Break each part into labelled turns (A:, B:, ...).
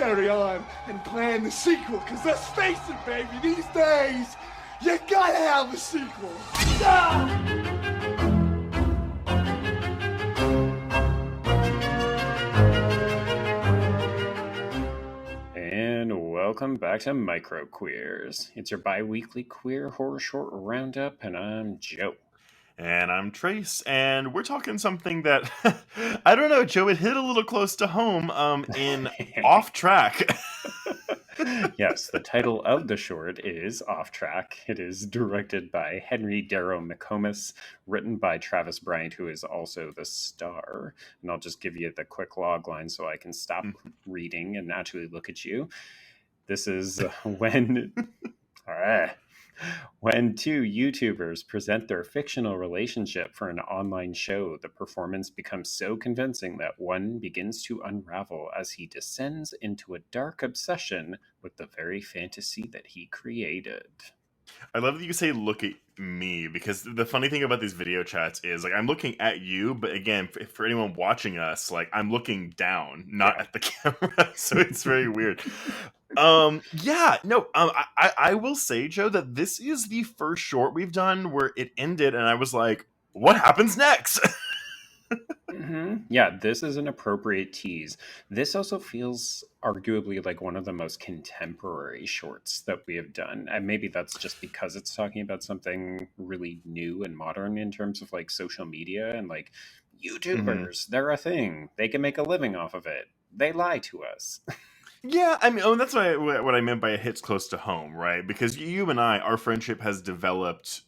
A: carry on and plan the sequel. Because let's face it, baby, these days, you gotta have a sequel.
B: And welcome back to Micro Queers. It's your bi-weekly queer horror short roundup, and I'm Joe.
C: And I'm Trace, and we're talking something that, I don't know, Joe, it hit a little close to home in Off Track.
B: Yes, the title of the short is Off Track. It is directed by Henry Darrow McComas, written by Travis Bryant, who is also the star. And I'll just give you the quick log line so I can stop reading and actually look at you. This is when... All right. When two YouTubers present their fictional relationship for an online show, the performance becomes so convincing that one begins to unravel as he descends into a dark obsession with the very fantasy that he created.
C: I love that you say look at me, because the funny thing about these video chats is, like, I'm looking at you, but again, for anyone watching us, like, I'm looking down, not at the camera, so it's very weird. I will say, Joe, that this is the first short we've done where it ended and I was like, what happens next?
B: Yeah, this is an appropriate tease. This also feels arguably like one of the most contemporary shorts that we have done. And maybe that's just because it's talking about something really new and modern in terms of like social media and like YouTubers. They're a thing. They can make a living off of it. They lie to us.
C: Yeah, I mean, that's what I meant by it hits close to home, right? Because you and I, our friendship has developed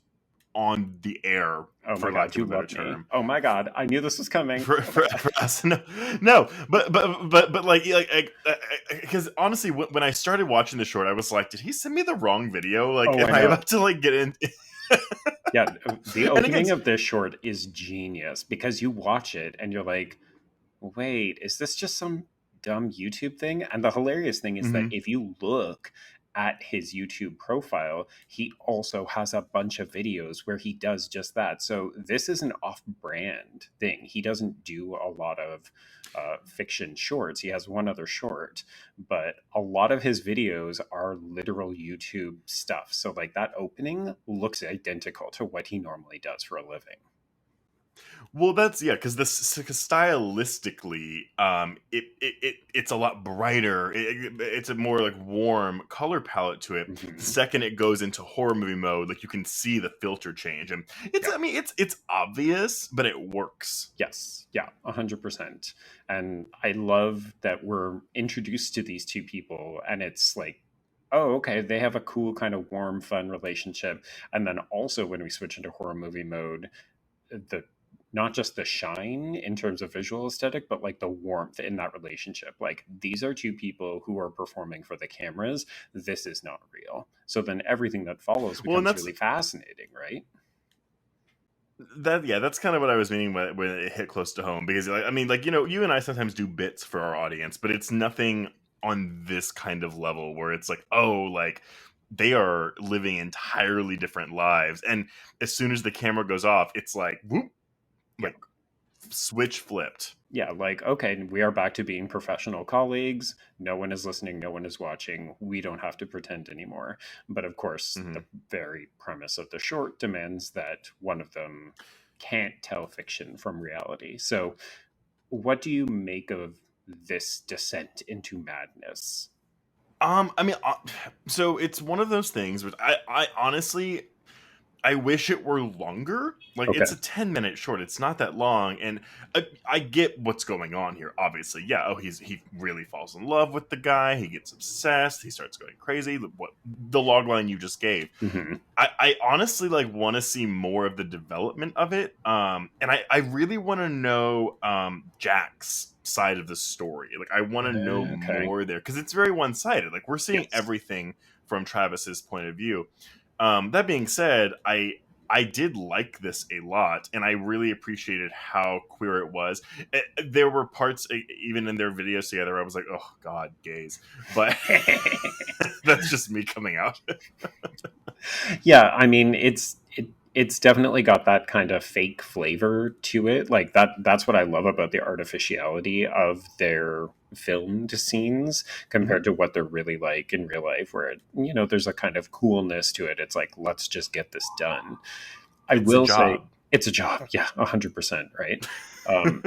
C: on the air.
B: Oh my God, you love me. Oh my God, I knew this was coming.
C: For us, but like, because honestly, when I started watching the short, I was like, did he send me the wrong video? Like, am I about to like get in?
B: Yeah, the opening of this short is genius because you watch it and you're like, wait, is this just some dumb YouTube thing? And the hilarious thing is that if you look at his YouTube profile, he also has a bunch of videos where he does just that. So this is an off-brand thing. He doesn't do a lot of fiction shorts. He has one other short, but a lot of his videos are literal YouTube stuff. So like that opening looks identical to what he normally does for a living.
C: Well, that's because stylistically, it's a lot brighter. It's a more like warm color palette to it. The second it goes into horror movie mode, like you can see the filter change, and it's obvious, but it works.
B: Yes, yeah, 100%. And I love that we're introduced to these two people, and it's like, oh, okay, they have a cool kind of warm, fun relationship. And then also when we switch into horror movie mode, not just the shine in terms of visual aesthetic, but like the warmth in that relationship. Like these are two people who are performing for the cameras. This is not real. So then everything that follows becomes really fascinating, right?
C: That's kind of what I was meaning when it hit close to home, because I mean, like, you and I sometimes do bits for our audience, but it's nothing on this kind of level where it's like, oh, like they are living entirely different lives, and as soon as the camera goes off, it's like whoop, like switch flipped.
B: Yeah, like, okay, we are back to being professional colleagues. No one is listening, no one is watching. We don't have to pretend anymore. But of course, the very premise of the short demands that one of them can't tell fiction from reality. So what do you make of this descent into madness?
C: I mean, so it's one of those things which I honestly, I wish it were longer. Like, it's a 10-minute short. It's not that long. And I get what's going on here, obviously. Yeah, he really falls in love with the guy. He gets obsessed. He starts going crazy. What the log line you just gave. I honestly, like, want to see more of the development of it. And I really want to know Jack's side of the story. Like, I want to know more there. Because it's very one-sided. Like, we're seeing everything from Travis's point of view. That being said, I did like this a lot, and I really appreciated how queer it was. There were parts, even in their videos together, I was like, oh, God, gays. But that's just me coming out.
B: Yeah, I mean, it it's definitely got that kind of fake flavor to it. Like that's what I love about the artificiality of their filmed scenes compared to what they're really like in real life, where there's a kind of coolness to it. It's like, let's just get this done. I
C: It's a
B: will say
C: job.
B: it's a job. Yeah, 100%, right? Um,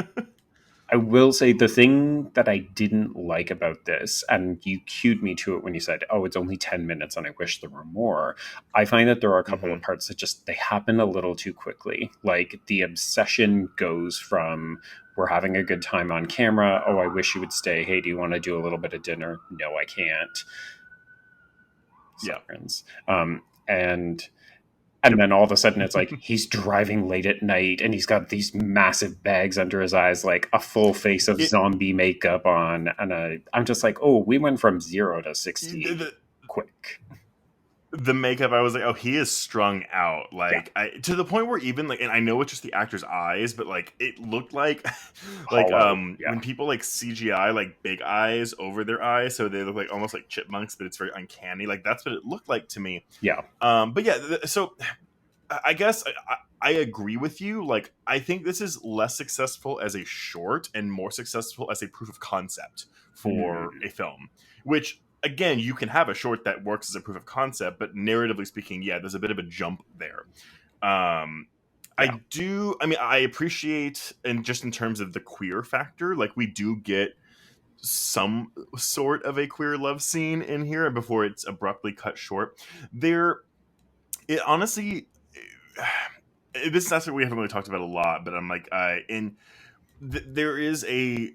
B: I will say the thing that I didn't like about this, and you cued me to it when you said, "Oh, it's only 10 minutes, and I wish there were more." I find that there are a couple of
C: Mhm.
B: parts that just they happen a little too quickly. Like the obsession goes from we're having a good time on camera. Oh, I wish you would stay. Hey, do you want to do a little bit of dinner? No, I can't.
C: Yeah.
B: Sirens. And then all of a sudden it's like he's driving late at night and he's got these massive bags under his eyes, like a full face of
C: It,
B: zombie makeup on. And I'm just like, oh, we went from 0 to 60
C: the,
B: quick.
C: the makeup, I was like, oh, he is strung out,
B: Yeah.
C: like to the point where even like, and I know it's just the actor's eyes, but like it looked like like
B: Hollow. Yeah.
C: when people like CGI like big eyes over their eyes, so they look like almost like chipmunks, but it's very uncanny. Like that's what it looked like to me.
B: Yeah.
C: But yeah, so I guess I agree with you. Like, I think this is less successful as a short and more successful as a proof of concept for a film. Which, again, you can have a short that works as a proof of concept, but narratively speaking, yeah, there's a bit of a jump there.
B: Yeah.
C: I appreciate, and just in terms of the queer factor, like we do get some sort of a queer love scene in here before it's abruptly cut short. It honestly, this is something we haven't really talked about a lot, but I'm like, there is a.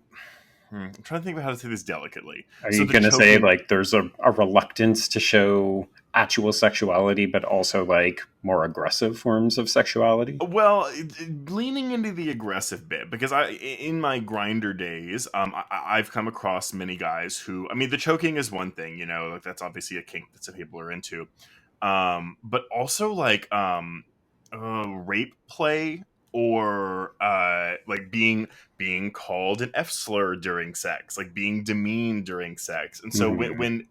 C: I'm trying to think about how to say this delicately.
B: Are
C: So
B: you
C: the
B: going to say
C: choking,
B: like there's a reluctance to show actual sexuality, but also like more aggressive forms of sexuality?
C: well, leaning into the aggressive bit, because in my grinder days, I've come across many guys who, I mean, the choking is one thing, like that's obviously a kink that some people are into, but also like rape play, or like being called an F slur during sex, like being demeaned during sex. And so
B: Mhm.
C: when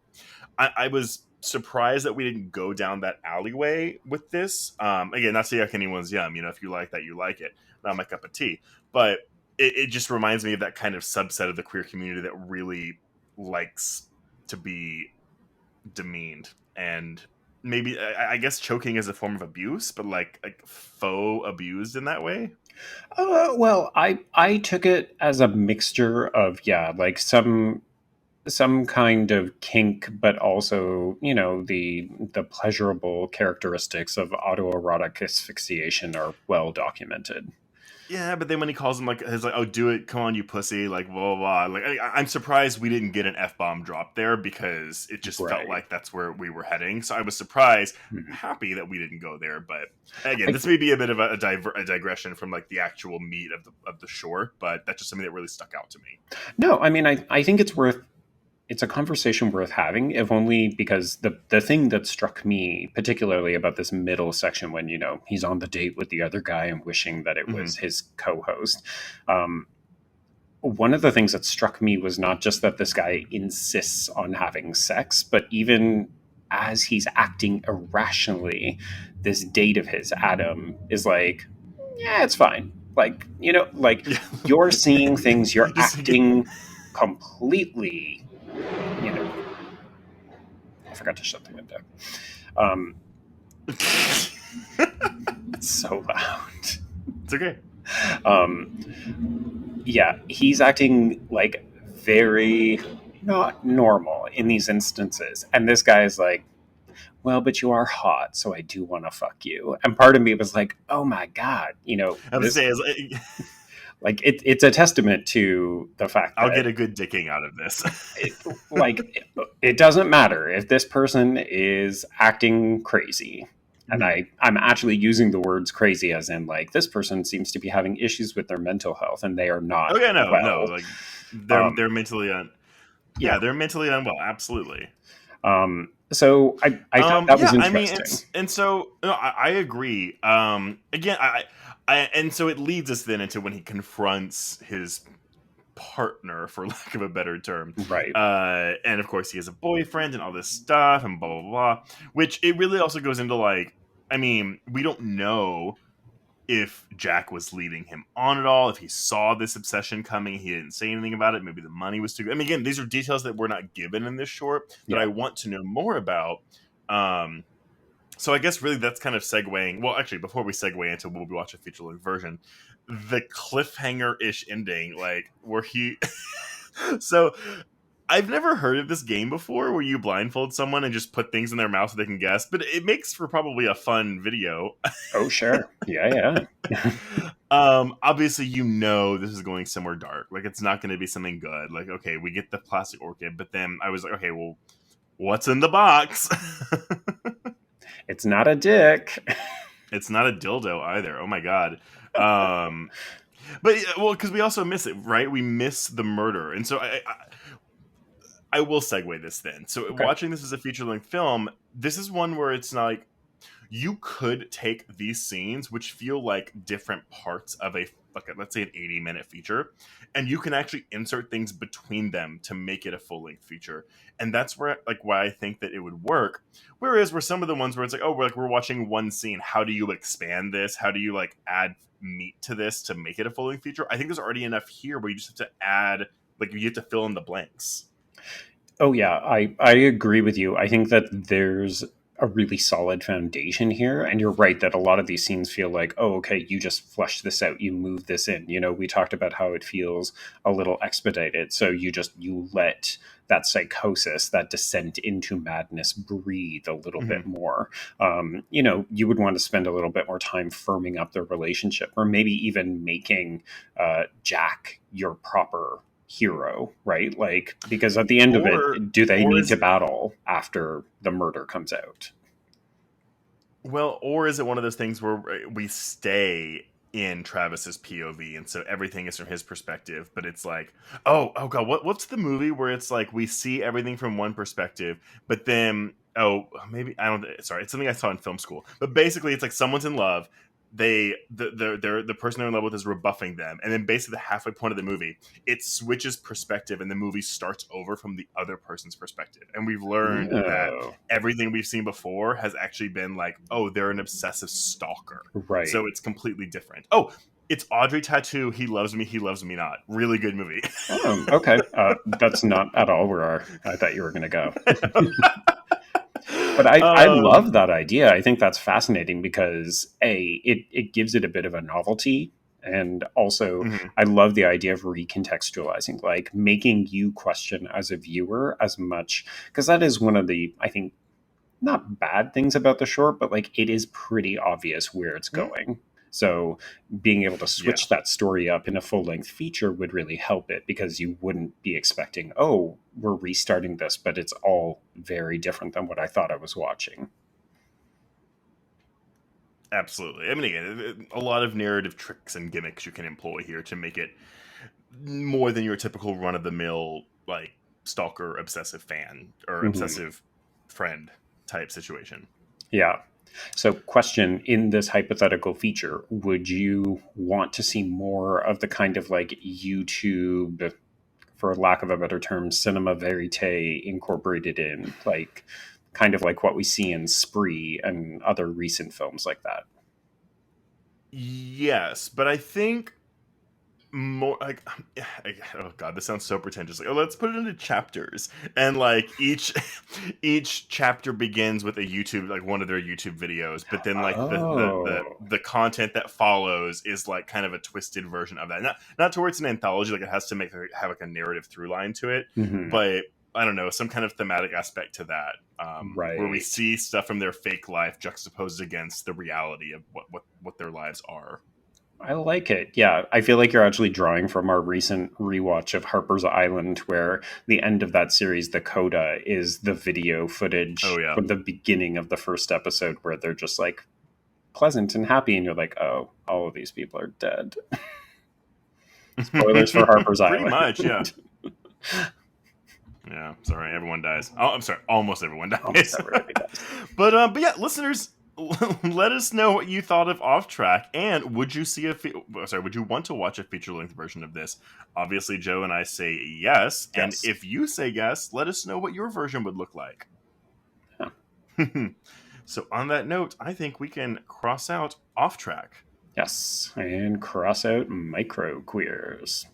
C: I was surprised that we didn't go down that alleyway with this. Again, not to yuck anyone's yum. If you like that, you like it. Not my cup of tea. But it just reminds me of that kind of subset of the queer community that really likes to be demeaned, and maybe I guess choking is a form of abuse, but like faux abused in that way.
B: Well, I took it as a mixture of, yeah, like some kind of kink, but also the pleasurable characteristics of autoerotic asphyxiation are well documented.
C: Yeah, but then when he calls him, like, he's like, "Oh, do it, come on, you pussy!" Like, blah blah blah. Like, I'm surprised we didn't get an F bomb drop there, because it just felt
B: Right.
C: like that's where we were heading. So I was surprised,
B: Mhm.
C: happy that we didn't go there. But again,
B: I,
C: this may be a bit of a digression from like the actual meat of the short, but that's just something that really stuck out to me.
B: no, I mean, I think it's a conversation worth having, if only because the thing that struck me particularly about this middle section, when he's on the date with the other guy and wishing that it
C: Hmm.
B: was his co-host. One of the things that struck me was not just that this guy insists on having sex, but even as he's acting irrationally, this date of his, Adam, is like, yeah, it's fine. Like, like
C: Yeah,
B: you're seeing things, you're
C: just
B: acting completely, you know, I forgot to shut the window. Um,
C: it's
B: it's so loud.
C: okay.
B: Yeah, he's acting like very not normal in these instances. And this guy is like, well, but you are hot, so I do want to fuck you. And part of me was like, oh my God,
C: I was
B: this,
C: saying,
B: like, it's a testament to the fact
C: I'll
B: that
C: get a good dicking out of this.
B: it doesn't matter if this person is acting crazy. And
C: Mhm.
B: I'm actually using the words crazy as in like this person seems to be having issues with their mental health and they are not
C: Okay, no,
B: well.
C: like they're
B: Um,
C: mentally
B: yeah.
C: yeah, they're mentally unwell, absolutely.
B: So I thought that was
C: Yeah, I mean,
B: interesting.
C: and so no, I agree. Again, and so it leads us then into when he confronts his partner, for lack of a better term,
B: Right.
C: and of course he has a boyfriend and all this stuff and blah blah blah. Which it really also goes into like I mean, we don't know if Jack was leading him on at all, if he saw this obsession coming, he didn't say anything about it. Maybe the money was too good. I mean, again, these are details that we're not given in this short that I want to know more about. So I guess really that's kind of segueing. Well, actually, before we segue into we'll be watching a feature-length version, the cliffhanger-ish ending, like where he. So I've never heard of this game before, where you blindfold someone and just put things in their mouth so they can guess. But it makes for probably a fun video.
B: Oh sure, yeah.
C: Obviously, this is going somewhere dark. Like it's not going to be something good. Like okay, we get the plastic orchid, but then I was like, okay, well, what's in the box?
B: It's not a dick.
C: It's not a dildo either. Oh my god. But well, because we also miss it, right? We miss the murder, and so I will segue this then. So watching this as a feature-length film, this is one where it's not like you could take these scenes, which feel like different parts of let's say an 80-minute feature, and you can actually insert things between them to make it a full-length feature. And that's where why I think that it would work. Whereas where some of the ones where it's like, oh, we're watching one scene, how do you expand this? How do you add meat to this to make it a full-length feature? I think there's already enough here where you just have to add, you have to fill in the blanks.
B: Oh yeah, I agree with you. I think that there's a really solid foundation here, and you're right that a lot of these scenes feel like, oh, okay, you just flesh this out, you move this in. We talked about how it feels a little expedited, so you let that psychosis, that descent into madness, breathe a little bit more. You would want to spend a little bit more time firming up their relationship, or maybe even making Jack your proper hero, right? Because at the end of it, do they need to battle after the murder comes out?
C: Well, or is it one of those things where we stay in Travis's POV, and so everything is from his perspective, but it's like, oh god, what's the movie where it's like we see everything from one perspective, but then it's something I saw in film school, but basically it's like someone's in love, the person they're in love with is rebuffing them, and then basically the halfway point of the movie it switches perspective and the movie starts over from the other person's perspective, and we've learned that everything we've seen before has actually been like, oh, they're an obsessive stalker,
B: right?
C: So it's completely different. Oh, it's Audrey Tattoo, He Loves Me Not. Really good movie.
B: Okay. That's not at all where I thought you were going to go. But I love that idea. I think that's fascinating because it gives it a bit of a novelty. And also, I love the idea of recontextualizing, making you question as a viewer as much, because that is one of the, I think, not bad things about the short, but it is pretty obvious where it's going. So being able to switch that story up in a full-length feature would really help it, because you wouldn't be expecting, oh, we're restarting this, but it's all very different than what I thought I was watching.
C: Absolutely. I mean, again, a lot of narrative tricks and gimmicks you can employ here to make it more than your typical run-of-the-mill, stalker, obsessive fan, or obsessive friend type situation.
B: Yeah. So question, in this hypothetical feature, would you want to see more of the kind of YouTube, for lack of a better term, cinema verite incorporated in, kind of like what we see in Spree and other recent films like that?
C: Yes, but I think more oh god, this sounds so pretentious. Let's put it into chapters, and each chapter begins with a YouTube, one of their YouTube videos, but then the content that follows is kind of a twisted version of that. Not to where it's an anthology, it has to have a narrative through line to it, but I don't know, some kind of thematic aspect to that,
B: right,
C: where we see stuff from their fake life juxtaposed against the reality of what their lives are.
B: I like it. Yeah, I feel like you're actually drawing from our recent rewatch of Harper's Island, where the end of that series, the coda, is the video footage from the beginning of the first episode, where they're just pleasant and happy, and you're like, oh, all of these people are dead. Spoilers for Harper's Island.
C: Pretty much, yeah. Yeah, sorry, everyone dies. Oh, I'm sorry, almost everyone dies.
B: Almost everybody dies.
C: But yeah, listeners, let us know what you thought of Off Track, and would you want to watch a feature-length version of this? Obviously, Joe and I say yes, and if you say yes, let us know what your version would look like.
B: Yeah.
C: So on that note, I think we can cross out off track.
B: Yes, and cross out micro queers.